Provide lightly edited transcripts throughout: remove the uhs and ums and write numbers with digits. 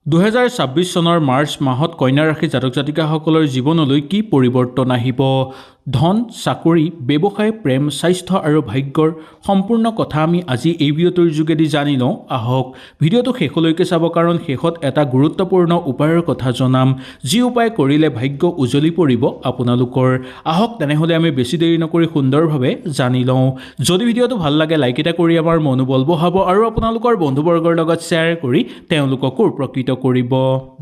2026 চনৰ মাৰ্চ মাহত কন্যা ৰাশি জাতক জাতিকাসকলৰ জীৱনলৈ কি পৰিৱৰ্তন আহিব? ধন, চাকৰি, ব্যৱসায়, প্ৰেম, স্বাস্থ্য আৰু ভাগ্যৰ সম্পূৰ্ণ কথা আমি আজি এই ভিডিঅ'টোৰ যোগেদি জানি লওঁ। আহক ভিডিঅ'টো শেষলৈকে চাব, কাৰণ শেষত এটা গুৰুত্বপূৰ্ণ উপায়ৰ কথা জনাম, যি উপায় কৰিলে ভাগ্য উজ্বলি পৰিব আপোনালোকৰ। আহক তেনেহ'লে আমি বেছি দেৰি নকৰি সুন্দৰভাৱে জানি লওঁ। যদি ভিডিঅ'টো ভাল লাগে লাইক এটা কৰি আমাৰ মনোবল বঢ়াব আৰু আপোনালোকৰ বন্ধুবৰ্গৰ লগত শ্বেয়াৰ কৰি তেওঁলোককো উপকৃত কৰিব।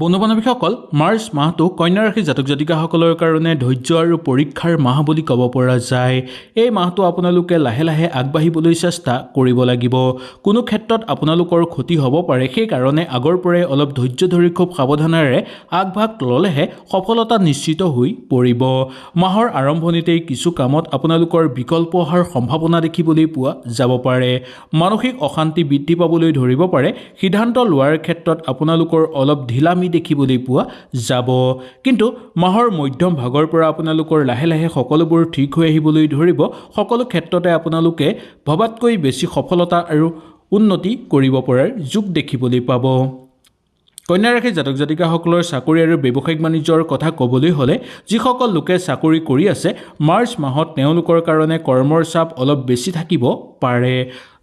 বন্ধু বান্ধৱীসকল, মাৰ্চ মাহটো কন্যা ৰাশি জাতক জাতিকাসকলৰ কাৰণে ধৈৰ্য আৰু পৰীক্ষাৰ মাহ বুলি ক'ব পৰা যায়। এই মাহটো আপোনালোকে লাহে লাহে আগবাঢ়িবলৈ চেষ্টা কৰিব লাগিব। কোনো ক্ষেত্ৰত আপোনালোকৰ ক্ষতি হ'ব পাৰে, সেইকাৰণে আগৰ পৰাই অলপ ধৈৰ্য ধৰি খুব সাৱধানেৰে আগভাগ ল'লেহে সফলতা নিশ্চিত হৈ পৰিব। মাহৰ আৰম্ভণিতেই কিছু কামত আপোনালোকৰ বিকল্প অহাৰ সম্ভাৱনা দেখিবলৈ পোৱা যাব পাৰে। মানসিক অশান্তি বৃদ্ধি পাবলৈ ধৰিব পাৰে। সিদ্ধান্ত লোৱাৰ ক্ষেত্ৰত আপোনালোকৰ অলপ ঢিলামি দেখিবলৈ পোৱা যাব। কিন্তু মাহৰ মধ্যম ভাগৰ পৰা আপোনালোকৰ লাহে লাহে সকলোবোৰ ঠিক হৈ আহিবলৈ ধৰিব। সকলো ক্ষেত্ৰতে আপোনালোকে ভবাতকৈ বেছি সফলতা আৰু উন্নতি কৰিব পৰাৰ যোগ দেখিবলৈ পাব। কন্যা ৰাশি জাতক জাতিকাসকলৰ চাকৰি আৰু ব্যৱসায়িক বাণিজ্যৰ কথা ক'বলৈ হ'লে, যিসকল লোকে চাকৰি কৰি আছে, মাৰ্চ মাহত তেওঁলোকৰ কাৰণে কৰ্মৰ চাপ অলপ বেছি থাকিব পাৰে।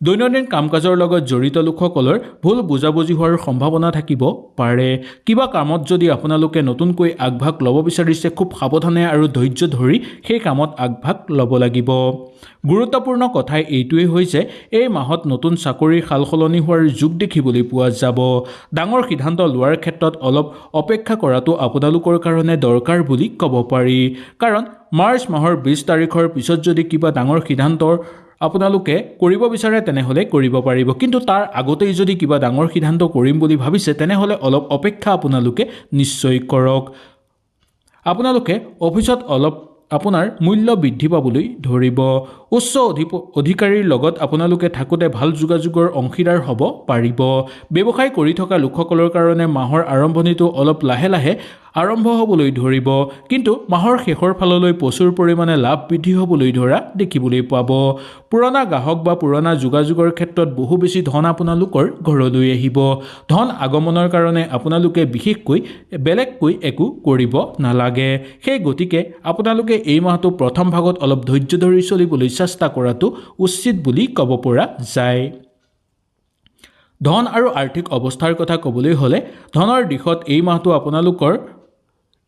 দৈনন্দিন কাম কাজৰ লগত জড়িত লোকসকলৰ ভুল বুজাবুজি হোৱাৰ সম্ভাৱনা থাকিব পাৰে। কিবা কামত যদি আপোনালোকে নতুনকৈ আগভাগ ল'ব বিচাৰিছে, খুব সাৱধানে আৰু ধৈৰ্য ধৰি সেই কামত আগভাগ ল'ব লাগিব। গুৰুত্বপূৰ্ণ কথা এইটোৱেই হৈছে, এই মাহত নতুন চাকৰিৰ সাল সলনি হোৱাৰ যোগ দেখিবলৈ পোৱা যাব। ডাঙৰ সিদ্ধান্ত লোৱাৰ ক্ষেত্ৰত অলপ অপেক্ষা কৰাটো আপোনালোকৰ কাৰণে দৰকাৰ বুলি ক'ব পাৰি। কাৰণ মাৰ্চ মাহৰ 20 তাৰিখৰ পিছত যদি কিবা ডাঙৰ সিদ্ধান্ত আপোনালোকে কৰিব বিচাৰে তেনেহ'লে কৰিব পাৰিব। কিন্তু তাৰ আগতেই যদি কিবা ডাঙৰ সিদ্ধান্ত কৰিম বুলি ভাবিছে, তেনেহ'লে অলপ অপেক্ষা আপোনালোকে নিশ্চয় কৰক। আপোনালোকে অফিচত অলপ আপোনাৰ মূল্য বৃদ্ধি পাবলৈ ধৰিব। উচ্চ অধিকাৰীৰ লগত আপোনালোকে থাকোঁতে ভাল যোগাযোগৰ অংশীদাৰ হ'ব পাৰিব। ব্যৱসায় কৰি থকা লোকসকলৰ কাৰণে মাহৰ আৰম্ভণিটো অলপ লাহে লাহে আৰম্ভ হ'বলৈ ধৰিব। কিন্তু মাহৰ শেষৰ ফাললৈ প্ৰচুৰ পৰিমাণে লাভ বৃদ্ধি হ'বলৈ ধৰা দেখিবলৈ পাব। পুৰণা গ্ৰাহক বা পুৰণা যোগাযোগৰ ক্ষেত্ৰত বহু বেছি ধন আপোনালোকৰ ঘৰলৈ আহিব। ধন আগমনৰ কাৰণে আপোনালোকে বিশেষকৈ বেলেগকৈ একো কৰিব নালাগে। সেই গতিকে আপোনালোকে এই মাহটো প্ৰথম ভাগত অলপ ধৈৰ্য ধৰি চলিবলৈ চেষ্টা কৰাটো উচিত বুলি ক'ব পৰা যায়। ধন আৰু আৰ্থিক অৱস্থাৰ কথা ক'বলৈ হ'লে, ধনৰ দিশত এই মাহটো আপোনালোকৰ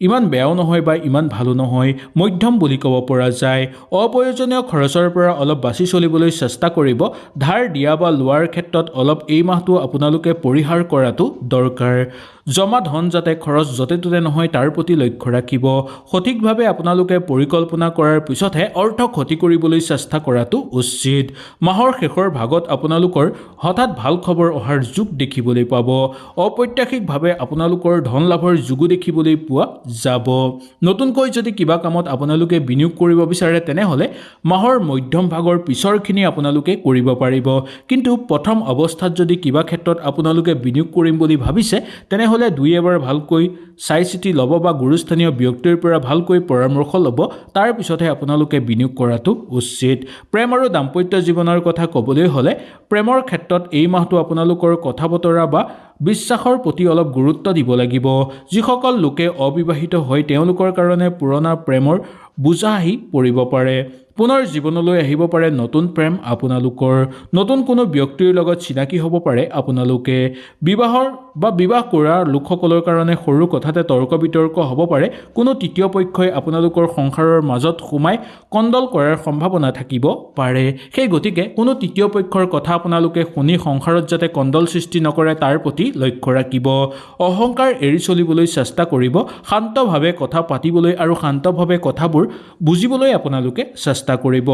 ইমান বেয়াও নহয় বা ইমান ভালো নহয়, মধ্যম বুলি ক'ব পৰা যায়। অপ্ৰয়োজনীয় খৰচৰ পৰা অলপ বাছি চলিবলৈ চেষ্টা কৰিব। ধাৰ দিয়া বা লোৱাৰ ক্ষেত্ৰত অলপ এই মাহটো আপোনালোকে পৰিহাৰ কৰাটো দৰকাৰ। জমা ধন যাতে খৰচ য'তে ত'তে নহয় তাৰ প্ৰতি লক্ষ্য ৰাখিব। সঠিকভাৱে আপোনালোকে পৰিকল্পনা কৰাৰ পিছতহে অৰ্থ ক্ষতি কৰিবলৈ চেষ্টা কৰাটো উচিত। মাহৰ শেষৰ ভাগত আপোনালোকৰ হঠাৎ ভাল খবৰ অহাৰ যোগ দেখিবলৈ পাব। অপ্ৰত্যাশিকভাৱে আপোনালোকৰ ধন লাভৰ যোগো দেখিবলৈ পোৱা যাব। নতুনকৈ যদি কিবা কামত আপোনালোকে বিনিয়োগ কৰিব বিচাৰে, তেনেহ'লে মাহৰ মধ্যম ভাগৰ পিছৰখিনি আপোনালোকে কৰিব পাৰিব। কিন্তু প্ৰথম অৱস্থাত যদি কিবা ক্ষেত্ৰত আপোনালোকে বিনিয়োগ কৰিম বুলি ভাবিছে, তেনেহ'লে দুই এবাৰ ভালকৈ চাই চিতি ল'ব বা গুৰুস্থানীয় ব্যক্তিৰ পৰা ভালকৈ পৰামৰ্শ ল'ব। তাৰ পিছতহে আপোনালোকে বিনিয়োগ কৰাটো উচিত। প্ৰেম আৰু দাম্পত্য জীৱনৰ কথা ক'বলৈ হ'লে, প্ৰেমৰ ক্ষেত্ৰত এই মাহটো আপোনালোকৰ কথা বতৰা বা বিশ্বাসৰ প্ৰতি অলপ গুৰুত্ব দিব লাগিব। যিসকল লোকে অবিবাহিত হয়, তেওঁলোকৰ কাৰণে পুৰণা প্ৰেমৰ বোজা আহি পৰিব পাৰে। পুনৰ জীৱনলৈ আহিব পাৰে নতুন প্ৰেম আপোনালোকৰ। নতুন কোনো ব্যক্তিৰ লগত চিনাকি হ'ব পাৰে আপোনালোকে। বিবাহ কৰা লোকসকলৰ কাৰণে সৰু কথাতে তৰ্ক বিতৰ্ক হ'ব পাৰে। কোনো তৃতীয় পক্ষই আপোনালোকৰ সংসাৰৰ মাজত সোমাই কণ্ডল কৰাৰ সম্ভাৱনা থাকিব পাৰে। সেই গতিকে কোনো তৃতীয় পক্ষৰ কথা আপোনালোকে শুনি সংসাৰত যাতে কণ্ডল সৃষ্টি নকৰে তাৰ প্ৰতি লক্ষ্য ৰাখিব। অহংকাৰ এৰি চলিবলৈ চেষ্টা কৰিব। শান্তভাৱে কথা পাতিবলৈ আৰু শান্তভাৱে কথাবোৰ বুজিবলৈ আপোনালোকে চেষ্টা কৰিব।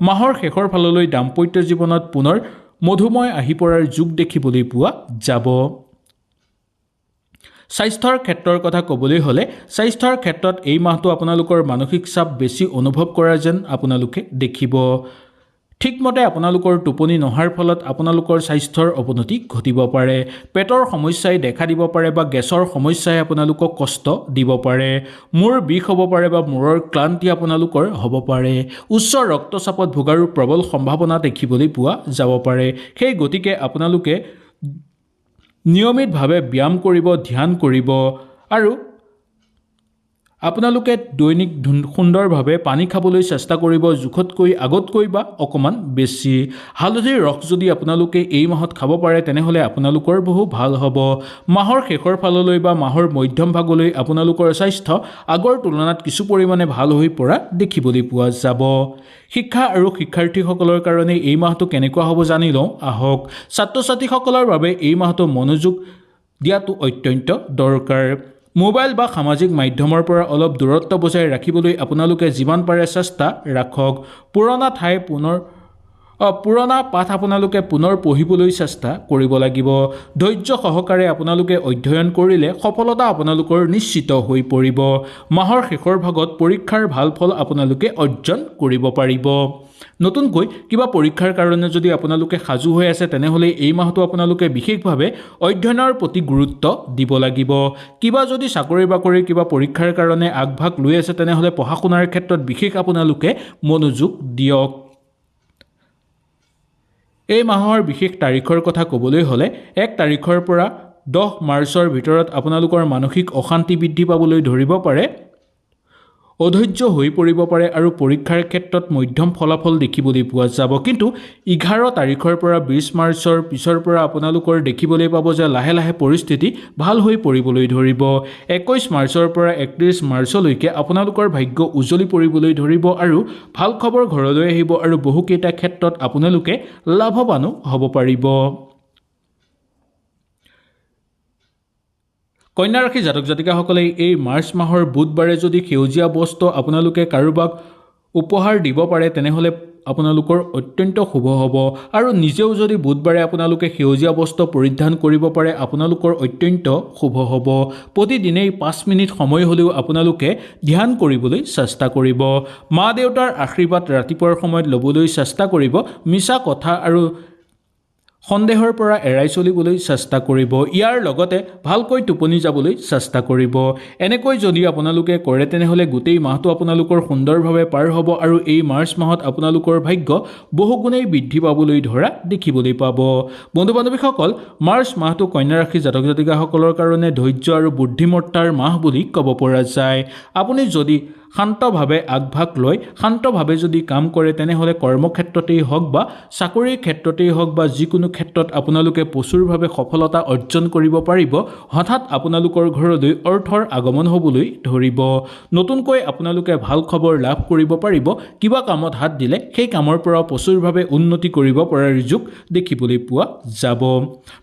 মাহৰ শেষৰ ফাললৈ দাম্পত্য জীৱনত পুনৰ মধুময় আহি পৰাৰ যোগ দেখিবলৈ পোৱা যাব। স্বাস্থ্যৰ ক্ষেত্ৰৰ কথা ক'বলৈ হ'লে, স্বাস্থ্যৰ ক্ষেত্ৰত এই মাহটো আপোনালোকৰ মানসিক চাপ বেছি অনুভৱ কৰা যেন আপোনালোকে দেখিব। ঠিকমতে আপোনালোকৰ টোপনি নহাৰ ফলত আপোনালোকৰ স্বাস্থ্যৰ অৱনতি ঘটিব পাৰে। পেটৰ সমস্যাই দেখা দিব পাৰে বা গেছৰ সমস্যাই আপোনালোকক কষ্ট দিব পাৰে। মূৰ বিষ হ'ব পাৰে বা মূৰৰ ক্লান্তি আপোনালোকৰ হ'ব পাৰে। উচ্চ ৰক্তচাপত ভোগাৰো প্ৰবল সম্ভাৱনা দেখিবলৈ পোৱা যাব পাৰে। সেই গতিকে আপোনালোকে নিয়মিতভাৱে ব্যায়াম কৰিব, ধ্যান কৰিব আৰু আপোনালোকে দৈনিক সুন্দৰভাৱে পানী খাবলৈ চেষ্টা কৰিব, জোখতকৈ আগতকৈ বা অকণমান বেছি। হালধিৰ ৰস যদি আপোনালোকে এই মাহত খাব পাৰে তেনেহ'লে আপোনালোকৰ বহু ভাল হ'ব। মাহৰ শেষৰ ফাললৈ বা মাহৰ মধ্যম ভাগলৈ আপোনালোকৰ স্বাস্থ্য আগৰ তুলনাত কিছু পৰিমাণে ভাল হৈ পৰা দেখিবলৈ পোৱা যাব। শিক্ষা আৰু শিক্ষাৰ্থীসকলৰ কাৰণে এই মাহটো কেনেকুৱা হ'ব জানি লওঁ আহক। ছাত্ৰ ছাত্ৰীসকলৰ বাবে এই মাহটো মনোযোগ দিয়াটো অত্যন্ত দৰকাৰ। মোবাইল বা সামাজিক মাধ্যমৰ পৰা অলপ দূৰত্ব বজাই ৰাখিবলৈ আপোনালোকে যিমান পাৰে চেষ্টা ৰাখক। পুৰণা পাঠ আপোনালোকে পুনৰ পঢ়িবলৈ চেষ্টা কৰিব লাগিব। ধৈৰ্য সহকাৰে আপোনালোকে অধ্যয়ন কৰিলে সফলতা আপোনালোকৰ নিশ্চিত হৈ পৰিব। মাহৰ শেষৰ ভাগত পৰীক্ষাৰ ভাল ফল আপোনালোকে অৰ্জন কৰিব পাৰিব। নতুনকৈ কিবা পৰীক্ষাৰ কাৰণে যদি আপোনালোকে সাজু হৈ আছে তেনেহ'লে এই মাহটো আপোনালোকে বিশেষভাৱে অধ্যয়নৰ প্ৰতি গুৰুত্ব দিব লাগিব। কিবা যদি চাকৰি বাকৰিৰ কিবা পৰীক্ষাৰ কাৰণে আগভাগ লৈ আছে তেনেহ'লে পঢ়া শুনাৰ ক্ষেত্ৰত বিশেষ আপোনালোকে মনোযোগ দিয়ক। এই মাহৰ বিশেষ তাৰিখৰ কথা ক'বলৈ হ'লে 1 তাৰিখৰ পৰা 10 মাৰ্চৰ ভিতৰত আপোনালোকৰ মানসিক অশান্তি বৃদ্ধি পাবলৈ ধৰিব পাৰে, অধৈৰ্য হৈ পৰিব পাৰে আৰু পৰীক্ষাৰ ক্ষেত্ৰত মধ্যম ফলাফল দেখিবলৈ পোৱা যাব। কিন্তু 11 তাৰিখৰ পৰা 20 মাৰ্চৰ পিছৰ পৰা আপোনালোকৰ দেখিবলৈ পাব যে লাহে লাহে পৰিস্থিতি ভাল হৈ পৰিবলৈ ধৰিব। 21 মাৰ্চৰ পৰা 31 মাৰ্চলৈকে আপোনালোকৰ ভাগ্য উজ্বলি পৰিবলৈ ধৰিব আৰু ভাল খবৰ ঘৰলৈ আহিব আৰু বহুকেইটা ক্ষেত্ৰত আপোনালোকে লাভৱানো হ'ব পাৰিব। কন্যা ৰাশি জাতক জাতিকাসকলে এই মাৰ্চ মাহৰ বুধবাৰে যদি সেউজীয়া বস্ত্ৰ আপোনালোকে কাৰোবাক উপহাৰ দিব পাৰে তেনেহ'লে আপোনালোকৰ অত্যন্ত শুভ হ'ব আৰু নিজেও যদি বুধবাৰে আপোনালোকে সেউজীয়া বস্ত্ৰ পৰিধান কৰিব পাৰে আপোনালোকৰ অত্যন্ত শুভ হ'ব। প্ৰতিদিনেই 5 মিনিট সময় হ'লেও আপোনালোকে ধ্যান কৰিবলৈ চেষ্টা কৰিব। মা দেউতাৰ আশীৰ্বাদ ৰাতিপুৱাৰ সময়ত ল'বলৈ চেষ্টা কৰিব। মিছা কথা আৰু সন্দেহৰ পৰা এৰাই চলিবলৈ চেষ্টা কৰিব। ইয়াৰ লগতে ভালকৈ টোপনি যাবলৈ চেষ্টা কৰিব। এনেকৈ যদি আপোনালোকে কৰে তেনেহ'লে গোটেই মাহটো আপোনালোকৰ সুন্দৰভাৱে পাৰ হ'ব আৰু এই মাৰ্চ মাহত আপোনালোকৰ ভাগ্য বহুগুণেই বৃদ্ধি পাবলৈ ধৰা দেখিবলৈ পাব। বন্ধু বান্ধৱীসকল, মাৰ্চ মাহটো কন্যা ৰাশি জাতক জাতিকাসকলৰ কাৰণে ধৈৰ্য আৰু বুদ্ধিমত্তাৰ মাহ বুলি ক'ব পৰা যায়। আপুনি যদি শান্তভাৱে আগভাগ লৈ শান্তভাৱে যদি কাম কৰে তেনেহ'লে কৰ্মক্ষেত্ৰতেই হওক বা চাকৰিৰ ক্ষেত্ৰতেই হওক বা যিকোনো ক্ষেত্ৰত আপোনালোকে প্ৰচুৰভাৱে সফলতা অৰ্জন কৰিব পাৰিব। হঠাৎ আপোনালোকৰ ঘৰলৈ অৰ্থৰ আগমন হ'বলৈ ধৰিব। নতুনকৈ আপোনালোকে ভাল খবৰ লাভ কৰিব পাৰিব। কিবা কামত হাত দিলে সেই কামৰ পৰা প্ৰচুৰভাৱে উন্নতি কৰিব পৰাৰ যোগ দেখিবলৈ পোৱা যাব।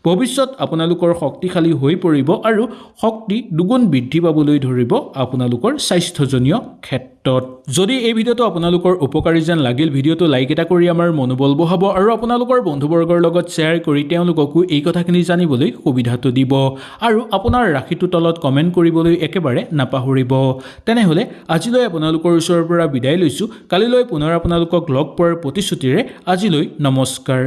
ভৱিষ্যত আপোনালোকৰ শক্তিশালী হৈ পৰিব আৰু শক্তি দুগুণ বৃদ্ধি পাবলৈ ধৰিব আপোনালোকৰ স্বাস্থ্যজনীয় ক্ষেত্ৰত। যদি এই ভিডিঅ'টো আপোনালোকৰ উপকাৰী যেন লাগিল ভিডিঅ'টো লাইক এটা কৰি আমাৰ মনোবল বঢ়াব আৰু আপোনালোকৰ বন্ধুবৰ্গৰ লগত শ্বেয়াৰ কৰি তেওঁলোককো এই কথাখিনি জানিবলৈ সুবিধাটো দিব আৰু আপোনাৰ ৰাশিটো তলত কমেণ্ট কৰিবলৈ একেবাৰে নাপাহৰিব। তেনেহ'লে আজিলৈ আপোনালোকৰ ওচৰৰ পৰা বিদায় লৈছোঁ। কালিলৈ পুনৰ আপোনালোকক লগ পোৱাৰ প্ৰতিশ্ৰুতিৰে আজিলৈ নমস্কাৰ।